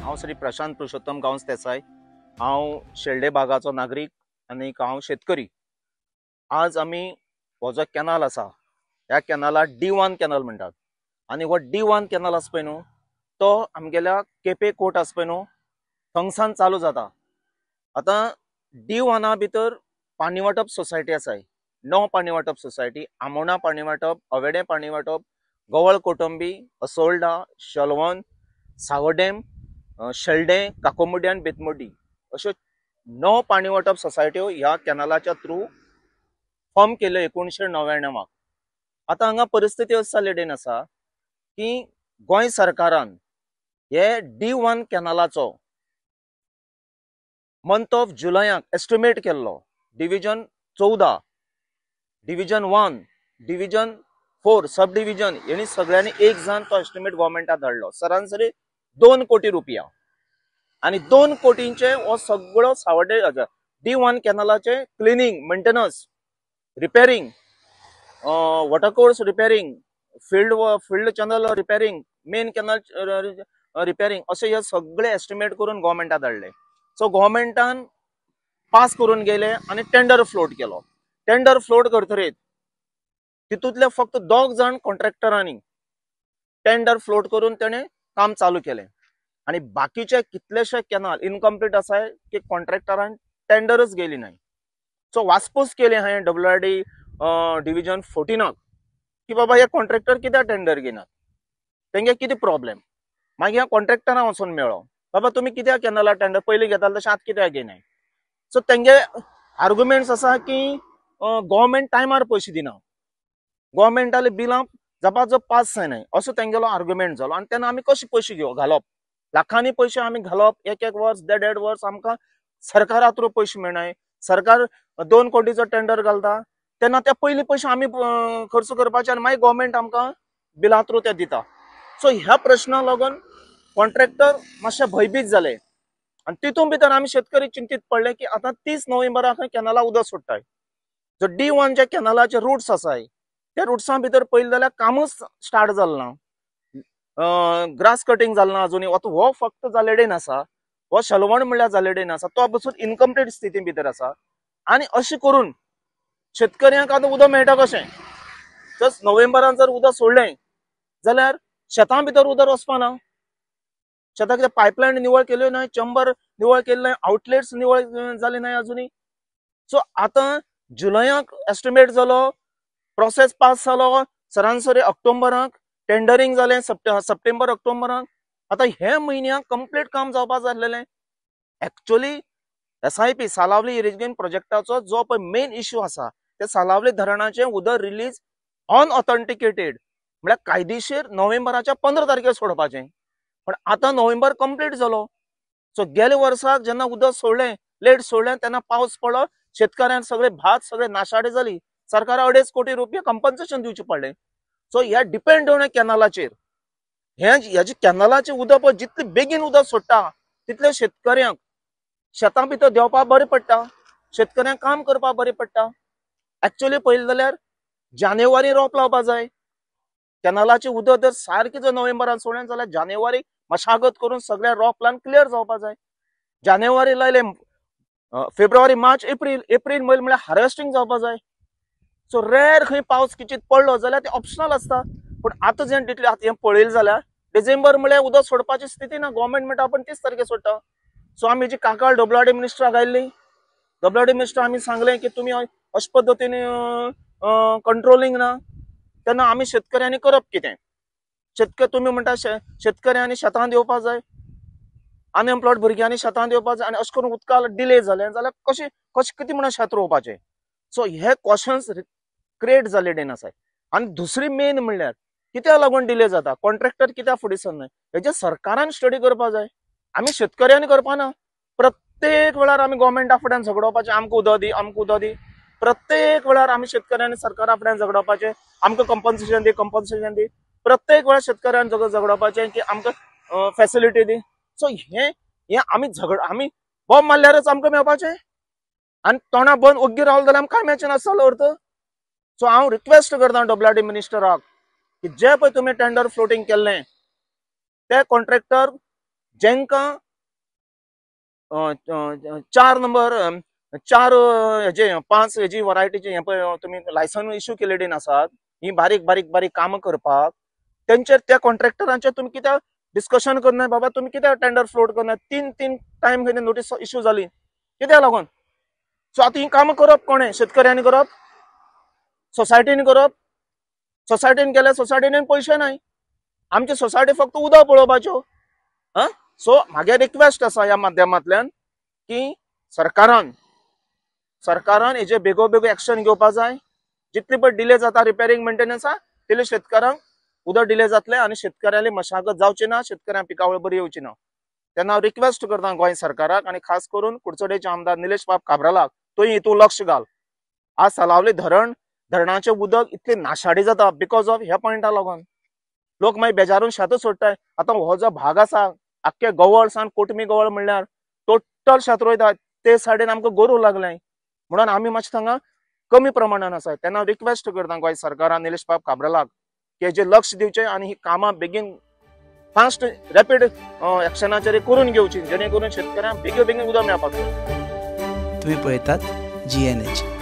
हांव श्री प्रशांत पुरुषोत्तम गांवस देसाई। हांव शेल्डे भागाचो नागरीक आनी हांव शेतकरी। आज आमी हो जो कॅनल आसा ह्या कॅनलाक D1 कॅनल म्हणटात आनी हो D1 कॅनल आसा पळय न्हू तो आमगेल्या केपें कोट आसा पळय न्हू थंगसान चालू जाता। आतां D1 भितर पाणी वांटप सोसायटी आसाय, 9 पाणी वांटप सोसायटी, आमोणा पाणी वांटप, अवेडे पाणी वांटप, गवळ कोटंबी, असोल्डा, शलवण, सावड्डेम, शेल्डे, काकोमुड्डी आनी बेतमुड्डी अश्यो 9 पाणी वांटप सोसायट्यो ह्या कॅनलाच्या थ्रू फॉर्म केल्यो 1999। आतां हांगा परिस्थिती अशी जाल्लेडेन आसा की गोंय सरकारान हे D1 कॅनलाचो मंथ ऑफ जुलयाक एस्टिमेट केल्लो। डिव्हिजन 14, डिव्हिजन 1, डिव्हिजन 4, सब डिव्हिजन हेणी सगळ्यांनी एक जाण तो एस्टिमेट गव्हर्मेंटाक धाडलो, सरासरी 2 कोटी रुपया। आणि 2 कोटींचे हो सगळो सावड्डे D1 कॅनलाचे cleaning, maintenance, repairing, water course repairing, field channel repairing, main canal repairing असे हे सगळे एस्टिमेट करून गव्हर्मेंटाक धाडले। सो गव्हर्मेंटान पास करून गेले आणि टेंडर फ्लोट केलो। टेंडर फ्लोट करतरीत तितूंतले फक्त 2 जाण कॉन्ट्रॅक्टरांनी टेंडर फ्लोट करून तेणे काम चालू केले आणि बाकीचे कितलेशे कॅनल इनकम्प्लीट आसाय की कॉन्ट्रॅक्टरान टेंडरच गेली नाही। सो वासपूस केली हांवें WRD डिव्हिजन 14 की बाबा हे कॉन्ट्रॅक्टर कित्याक टेंडर घेनात, तेंगे कितें प्रॉब्लेम। मागीर ह्या कॉन्ट्रॅक्टरांक वचून मेळ्ळो, बाबा तुमी कित्याक कॅनला टेंडर पयलीं घेताले तशें आतां कित्याक घेनाय। सो तेंगे आर्ग्युमेंट्स आसा की गव्हर्मेंट टायमार पयशे दिना, गव्हर्मेंटाले बिलां जपाजप पास जायनाय असो तेंगेलो आर्ग्युमेंट जालो। आनी तेन्ना आमी कशे पयशे घालप, लाखांनी पयशे आमी घालप, एक वर्स देड वर्स आमकां सरकारा थ्रू पयशे मेळनाय। सरकार 2 कोटीचो टेंडर घालता तेन्ना ते पयलीं पयशे आमी खर्च करपाचे आनी मागीर गव्हर्मेंट आमकां बिलां थ्रू ते दिता। सो ह्या प्रश्नाक लागून कॉन्ट्रॅक्टर मातशे भयभीत जाले आनी तितून भितर आमी शेतकरी चिंतीत पडले की आतां 30 नोव्हेंबराक कॅनला उदक सोडटाय। जो D1 जे कॅनलाचे रूट्स आसाय त्या रुट्सां भितर पयलीं जाल्यार कामूच स्टार्ट जालें ना, ग्रास कटिंग जालें ना अजुनी। हो फक्त जालेडेन आसा, हो शलवण म्हणल्यार जालेडेन आसा, तो पसून इनकम्प्लीट स्थिती भितर आसा। आनी अशें करून शेतकऱ्यांक आतां उदक मेळटा कशें। जस्ट नोव्हेंबरान जर उदक सोडलें जाल्यार शेतां भितर उदक वचपा ना, शेतां कितें पायपलायन निवळ केल्यो नाय, चंबर निवळ केल्ले नाय, आउटलेट्स निवळ जाले नाय अजुनी। सो आतां जुलयाक एस्टिमेट जालो, प्रोसेस पास जालो, सरासरी ऑक्टोबराक टेंडरिंग जालें, सप्टेंबर ऑक्टोबराक। आतां हे म्हयन्याक कंप्लीट काम जावपा जाय आसलेलें। एक्चुअली SIP सालावली इरिगेशन प्रोजेक्टाचो जो पळय मेन इश्यू आसा ते सालावली धरणाचें उदक रिलीज अनऑथेंटिकेटेड म्हळ्यार कायदेशीर नोव्हेंबराच्या 15 तारखेर सोडपाचें, पण आतां नोव्हेंबर कंप्लीट जालो। सो गेल्या वर्साक जेन्ना उदक सोडलें, लेट सोडलें तेन्ना पावस पडलो, शेतकऱ्यांक सगळे भात सगळे नाशाडी जाली, सरकार 2.5 कोटी रुपया कंपन्सेशन दिवचें पडलें। सो हे डिपेंड कॅनलाचेर। ह्याचे कॅनलाचें उदक पळय जितलें बेगीन उदक सोडटा तितलें शेतकऱ्यांक शेतां भितर देंवपाक बरें पडटा, शेतकऱ्यांक काम करपाक बरें पडटा। एक्चुअली पळयलें जाल्यार जानेवारी रोप लावपाक जाय, कॅनलाचें उदक जर सारकें जर नोव्हेंबरान सोडलें जाल्यार जानेवारी मशागत करून सगळ्या रोप लावन क्लियर जावपाक जाय। जानेवारी लायलें, फेब्रुवारी, मार्च, एप्रील म्हळ्यार हार्वेस्टिंग जावपाक जाय। सो रेर खंय पावस किंचित पडलो जाल्यार ते ऑप्शनल आसता, पण आतां जें डिटली हें पळयलें जाल्यार डिसेंबर म्हळ्यार उदक सोडपाची स्थिती ना, गव्हर्मेंट म्हणटा आपण 30 तारखेर सोडटा। सो आमी हेजी कागाळ WRD मिनिस्टराक घायल्ली, WRD मिनिस्टर आमी सांगलें की तुमी अशे पद्दतीन कंट्रोलिंग ना, तेन्ना आमी शेतकऱ्यांनी करप कितें। शेतकरी तुमी म्हणटा शेतकऱ्यांनी शेतांत येवपाक जाय, अनएम्प्लॉयड भुरग्यांनी शेतांत येवपाक जाय, आनी अशें करून उदकाक डिले जालें जाल्यार कशें कितें म्हणून शेत रोवपाचें। सो हे क्वेश्चन्स क्रिएट जाल्लेडेन आसाय। आनी दुसरी मेन म्हणल्यार कित्याक लागून डिले जाता, कॉन्ट्रॅक्टर कित्याक फुडें सरनाय, हेजेर सरकारान स्टडी करपाक जाय, आमी शेतकऱ्यांनी करपाना। प्रत्येक वेळार आमी गव्हर्मेंटा फुड्यान झगडोवपाचें, आमकां उदक दी, आमकां उदक दी। प्रत्येक वेळार आमी शेतकऱ्यांनी सरकारा फुड्यान झगडोवपाचें, आमकां कंपन्सेशन दी। प्रत्येक वेळार शेतकऱ्यांनी झगडोवपाचें की आमकां फॅसिलिटी दी। सो हे आमी बॉम्ब मारल्यारच आमकां मेळपाचें आनी तोंडां बंद ओग्गी रावले जाल्यार आमकां कांय मेळचें नासतलो अर्थ। सो हांव रिक्वेस्ट करता WRD मिनिस्टराक की जे पळय तुमी टेंडर फ्लोटींग केल्लें ते कॉन्ट्रॅक्टर जेंका 5 हेजी वरायटीची हे पळय तुम्ही लायसन इश्यू केलेली आसात ही बारीक बारीक बारीक कामां करपाक तेंचेर त्या कॉन्ट्रॅक्टरांचेर तुम्ही कित्याक डिस्कशन करना बाबा तुम्ही कित्याक टेंडर फ्लोट करना 3 टाइम खंय नोटीस इश्यू जाली कित्याक लागून सो आता ही कामां करप कोणें शेतकऱ्यांनी करप सोसायटीन करप सोसायटीन केल्यार सोसायटीन पयशे नाही आमची सोसायटी फक्त उदक पळोवपाच्यो सो म्हागे रिक्वेस्ट आसा ह्या माध्यमांतल्यान की सरकारान हेजे बेगोबेग एक्शन घेवपाक जाय जितली पळय डिले जाता रिपेरिंग मेंटेनन्सा तितले शेतकारांक उदक डिले जातले आनी शेतकऱ्यांनी मशागत जावची ना शेतकऱ्यांक पिकावळ बरी येवची ना तेन्ना हांव रिक्वेस्ट करता गोंय सरकाराक आनी खास करून कुडचडेंचे आमदार निलेश बाब काब्रालाक तूं हितून लक्ष घाल आज सालावली धरणाचें उदक इतले नाशाडी जाता बिकॉज ऑफ ह्या पॉयंटाक लागून लोक मागीर बेजारून शेतां सोडटाय आतां हो जो भाग आसा आख्खे गवळ सान कोटमी गवळ म्हणल्यार टोटल शेत रोयतात ते सायडीन आमकां गोरू लागले म्हणून आमी मातशें हांगा कमी प्रमाणान आसाय तेन्ना रिक्वेस्ट करता गोंय सरकारान निलेश बाब काब्रालाक की हेजेर लक्ष दिवचें आनी ही कामां बेगीन फास्ट रॅपीड एक्शनाचेर करून घेवची जेणे करून शेतकऱ्यांक बेगीन उदक मेळपाक जाय. तुम्ही पळयतात GNH.